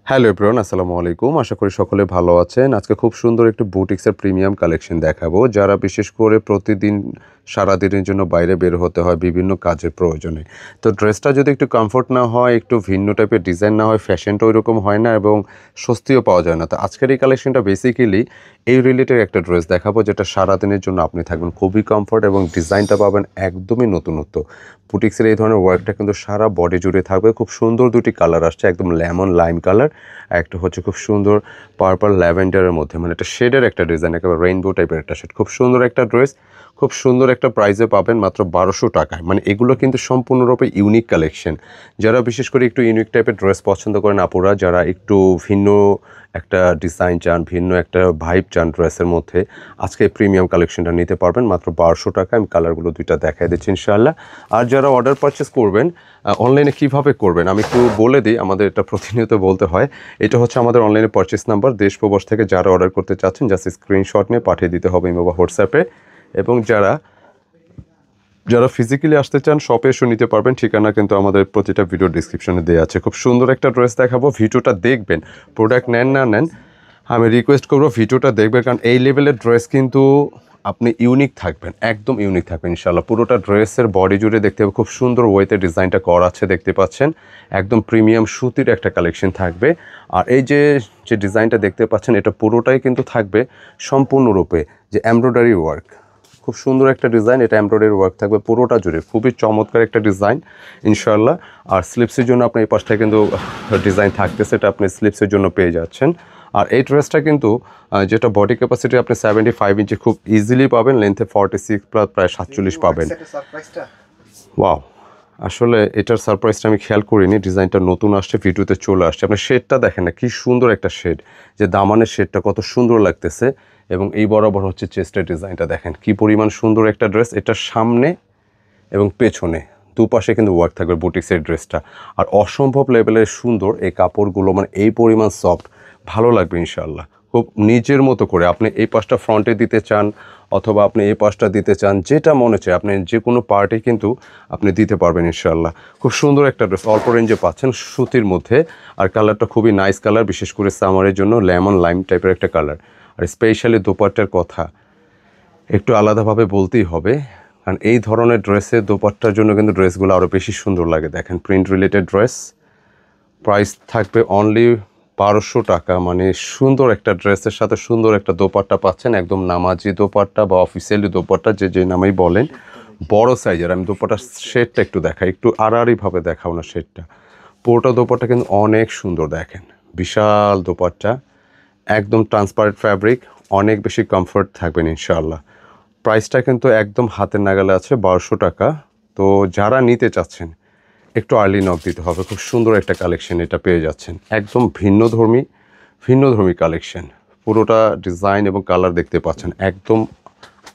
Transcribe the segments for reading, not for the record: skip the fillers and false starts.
Hello everyone, আসসালামু আলাইকুম। আশা করি সকলে ভালো আছেন। আজকে খুব সুন্দর একটি বুটিক্সের প্রিমিয়াম কালেকশন দেখাবো, যারা বিশেষ করে প্রতিদিন সারাদিনের জন্য বাইরে বের হতে হয় বিভিন্ন কাজের প্রয়োজনে। তো ড্রেসটা যদি একটু কমফোর্ট না হয়, একটু ভিন্ন টাইপের ডিজাইন না হয়, ফ্যাশনটা ওইরকম হয় না এবং স্বস্তিও পাওয়া যায় না। তো আজকের এই কালেকশনটা বেসিক্যালি এই রিলেটেড একটা ড্রেস দেখাবো, যেটা সারাদিনের জন্য আপনি থাকবেন খুবই কমফোর্ট এবং ডিজাইনটা পাবেন একদমই নতুনত্ব। বুটিক্সের এই ধরনের ওয়ার্কটা কিন্তু সারা বডি জুড়ে থাকবে। খুব সুন্দর দুটি কালার আসছে, একদম লেমন লাইম কালার, একটা হচ্ছে খুব সুন্দর পার্পল ল্যাভেন্ডারের মধ্যে, মানে একটা শেডের একটা ডিজাইন, একেবারে রেইনবো টাইপের একটা শেড। খুব সুন্দর একটা ড্রেস, খুব সুন্দর একটা প্রাইসে পাবেন মাত্র 1200 টাকায়। মানে এগুলো কিন্তু সম্পূর্ণরূপে ইউনিক কালেকশন। যারা বিশেষ করে একটু ইউনিক টাইপের ড্রেস পছন্দ করেন আপুরা, যারা একটু ভিন্ন একটা ডিজাইন চান, ভিন্ন একটা ভাইব চান ড্রেসের মধ্যে, আজকে প্রিমিয়াম কালেকশনটা নিতে পারবেন মাত্র 1200 টাকা। আমি কালারগুলো দুইটা দেখাই দিচ্ছি ইনশাআল্লাহ। আর যারা অর্ডার পারচেস করবেন অনলাইনে কিভাবে করবেন আমি একটু বলে দিই, আমাদের এটা প্রতিনিয়ত বলতে হয়। এটা হচ্ছে আমাদের অনলাইনে পারচেস নাম্বার। দেশ প্রবাস থেকে যারা অর্ডার করতে চাচ্ছেন জাস্ট স্ক্রিনশট নিয়ে পাঠিয়ে দিতে হবে ইমো বা হোয়াটসঅ্যাপে। এবং যারা ফিজিক্যালি আসতে চান শপে এসে নিতে পারবেন। ঠিকানা কিন্তু আমাদের প্রতিটা ভিডিও ডিসক্রিপশনে দেওয়া আছে। খুব সুন্দর একটা ড্রেস দেখাবো, ভিডিওটা দেখবেন। প্রোডাক্ট নেন না নেন, আমি রিকোয়েস্ট করবো ভিডিওটা দেখবেন, কারণ এই লেভেলের ড্রেস কিন্তু আপনি ইউনিক থাকবেন, একদম ইউনিক থাকবেন ইনশাআল্লাহ। পুরোটা ড্রেসের বডি জুড়ে দেখতে হবে খুব সুন্দর ওয়েতে ডিজাইনটা করা আছে, দেখতে পাচ্ছেন একদম প্রিমিয়াম সুতির একটা কালেকশন থাকবে। আর এই যে ডিজাইনটা দেখতে পাচ্ছেন, এটা পুরোটাই কিন্তু থাকবে সম্পূর্ণরূপে যে এমব্রয়ডারি ওয়ার্ক। খুব সুন্দর একটা ডিজাইন, এটা এমব্রয়ডারি ওয়ার্ক থাকবে পুরোটা জুড়ে, খুবই চমৎকার একটা ডিজাইন ইনশাআল্লাহ। আর স্লিপসের জন্য আপনি এই পাশটায় কিন্তু ডিজাইন থাকতেছে, এটা আপনি স্লিপসের জন্য পেয়ে যাচ্ছেন। আর এই ড্রেসটা কিন্তু যেটা বডি ক্যাপাসিটি আপনি 75 ইঞ্চি খুব ইজিলি পাবেন, লেন্থে 46 প্লাস প্রায় 47 পাবেন। ওয়াও, আসলে এটার সারপ্রাইজটা আমি খেয়াল করিনি, ডিজাইনটা নতুন আসছে, ভিডিওতে চলে আসছে। আপনি শেডটা দেখেন না, কি সুন্দর একটা শেড, যে দামানের শেডটা কত সুন্দর লাগতেছে। এবং এই বরাবর হচ্ছে চেস্টের ডিজাইনটা দেখেন কি পরিমাণ সুন্দর একটা ড্রেস। এটার সামনে এবং পেছনে দুপাশে কিন্তু ওয়ার্ক থাকবে বুটিক্সের ড্রেসটা। আর অসম্ভব লেভেলের সুন্দর এই কাপড়গুলো, মানে এই পরিমাণ সফট, ভালো লাগবে ইনশাআল্লাহ। খুব নিজের মতো করে আপনি এই পাশটা ফ্রন্টে দিতে চান অথবা আপনি এই পাশটা দিতে চান, যেটা মনে চায় আপনি যে কোনো পার্টে কিন্তু আপনি দিতে পারবেন ইনশাআল্লাহ। খুব সুন্দর একটা ড্রেস, অল্প রেঞ্জে পাচ্ছেন সুতির মধ্যে। আর কালারটা খুবই নাইস কালার, বিশেষ করে সামারের জন্য লেমন লাইম টাইপের একটা কালার। আর স্পেশালি দোপাট্টার কথা একটু আলাদাভাবে বলতেই হবে, কারণ এই ধরনের ড্রেসে দোপাট্টার জন্য কিন্তু ড্রেসগুলো আরও বেশি সুন্দর লাগে। দেখেন প্রিন্ট রিলেটেড ড্রেস, প্রাইস থাকবে অনলি 1200 টাকা। মানে সুন্দর একটা ড্রেসের সাথে সুন্দর একটা দোপাট্টা পাচ্ছেন, একদম নামাজি দোপাট্টা বা অফিসিয়ালি দোপাট্টা, যে নামেই বলেন, বড় সাইজের। আমি দোপাট্টার শেডটা একটু দেখাই, একটু আড়াআড়িভাবে দেখাও না শেডটা। পুরোটা দোপাট্টা কিন্তু অনেক সুন্দর, দেখেন বিশাল দোপাট্টা, একদম ট্রান্সপারেন্ট ফ্যাব্রিক, অনেক বেশি কমফোর্ট থাকবেন ইনশাআল্লাহ। প্রাইসটা কিন্তু একদম হাতের নাগালে আছে, 1200 টাকা। তো যারা নিতে চাচ্ছেন একটু আর্লি নক দিতে হবে। খুব সুন্দর একটা কালেকশন এটা পেয়ে যাচ্ছেন, একদম ভিন্নধর্মী কালেকশন। পুরোটা ডিজাইন এবং কালার দেখতে পাচ্ছেন, একদম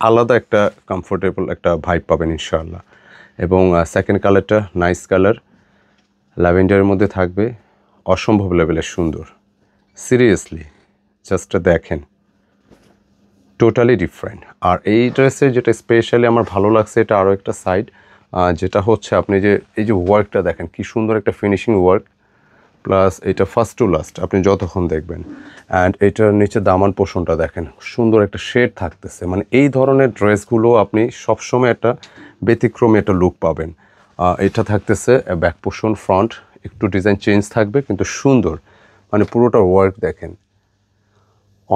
আলাদা একটা কমফোর্টেবল একটা ভাইব পাবেন ইনশাআল্লাহ। এবং সেকেন্ড কালারটা নাইস কালার, ল্যাভেন্ডারের মধ্যে থাকবে, অসম্ভব লেভেলের সুন্দর। সিরিয়াসলি জাস্ট দেখেন, টোটালি ডিফারেন্ট। আর এই ড্রেসে যেটা স্পেশালি আমার ভালো লাগছে, এটা আরও একটা সাইড, যেটা হচ্ছে আপনি যে এই যে ওয়ার্কটা দেখেন কি সুন্দর একটা ফিনিশিং ওয়ার্ক, প্লাস এটা ফার্স্ট টু লাস্ট আপনি যতক্ষণ দেখবেন। অ্যান্ড এটার নিচে দামান পোষণটা দেখেন, সুন্দর একটা শেড থাকতেছে। মানে এই ধরনের ড্রেসগুলো আপনি সবসময় একটা ব্যতিক্রমী একটা লুক পাবেন। এটা থাকতেছে ব্যাক পোষণ, ফ্রন্ট একটু ডিজাইন চেঞ্জ থাকবে কিন্তু সুন্দর, মানে পুরোটা ওয়ার্ক দেখেন,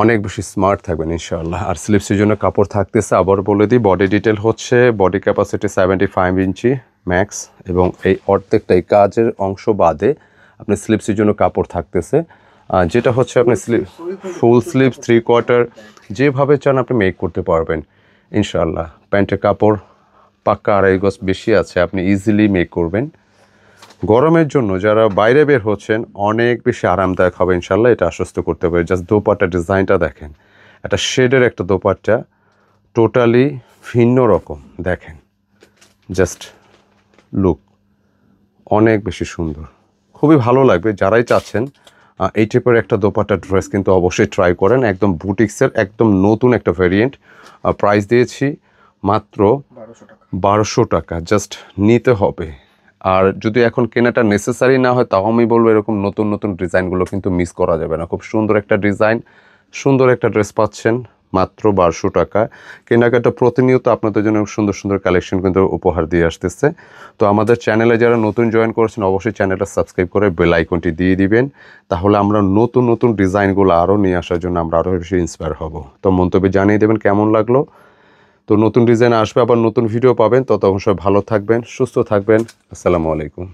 অনেক বেশি স্মার্ট থাকবেন ইনশাআল্লাহ। আর স্লিপসের জন্য কাপড় থাকতেছে, আবার বলে দিই, বডি ডিটেল হচ্ছে বডি ক্যাপাসিটি 75 ইঞ্চি ম্যাক্স, এবং এই অর্ধেকটা এই কাজের অংশ বাদে আপনি স্লিপসের জন্য কাপড় থাকতেছে, যেটা হচ্ছে আপনি ফুল স্লিভস, 3/4 যেভাবে চান আপনি মেক করতে পারবেন ইনশাআল্লাহ। প্যান্টের কাপড় পাক্কা 2.5 গজ বেশি আছে, আপনি ইজিলি মেক করবেন। গরমের জন্য যারা বাইরে বের হচ্ছেন অনেক বেশি আরামদায়ক হবে ইনশাল্লাহ, এটা আশ্বস্ত করতে পারে। জাস্ট দোপাট্টা ডিজাইনটা দেখেন, একটা শেডের একটা দোপাট্টা, টোটালি ভিন্ন রকম। দেখেন জাস্ট লুক, অনেক বেশি সুন্দর, খুবই ভালো লাগবে। যারাই চাচ্ছেন এই টাইপের একটা দোপাট্টা ড্রেস কিন্তু অবশ্যই ট্রাই করেন, একদম বুটিক্সের একদম নতুন একটা ভ্যারিয়েন্ট। প্রাইস দিয়েছি মাত্র 1200 টাকা, জাস্ট নিতে হবে। আর যদি এখন কেনাটা নেসেসারি না হয় তাও আমি বলবো এরকম নতুন নতুন ডিজাইনগুলো কিন্তু মিস করা যাবে না। খুব সুন্দর একটা ডিজাইন, সুন্দর একটা ড্রেস পাচ্ছেন মাত্র 1200 টাকা। কেনাকাটা প্রতিনিয়ত আপনাদের জন্য সুন্দর সুন্দর কালেকশন কিন্তু উপহার দিয়ে আসতেছে। তো আমাদের চ্যানেলে যারা নতুন জয়েন করেছেন অবশ্যই চ্যানেলটা সাবস্ক্রাইব করে বেল আইকনটি দিয়ে দিবেন, তাহলে আমরা নতুন নতুন ডিজাইনগুলো আরও নিয়ে আসার জন্য আমরা আরও বেশি ইন্সপায়ার হব। তো মন্তব্যে জানিয়ে দেবেন কেমন লাগলো। তো নতুন ডিজাইন আসবে, আবার নতুন ভিডিও পাবেন। ততক্ষণ সবাই ভালো থাকবেন, সুস্থ থাকবেন। আসসালামু আলাইকুম।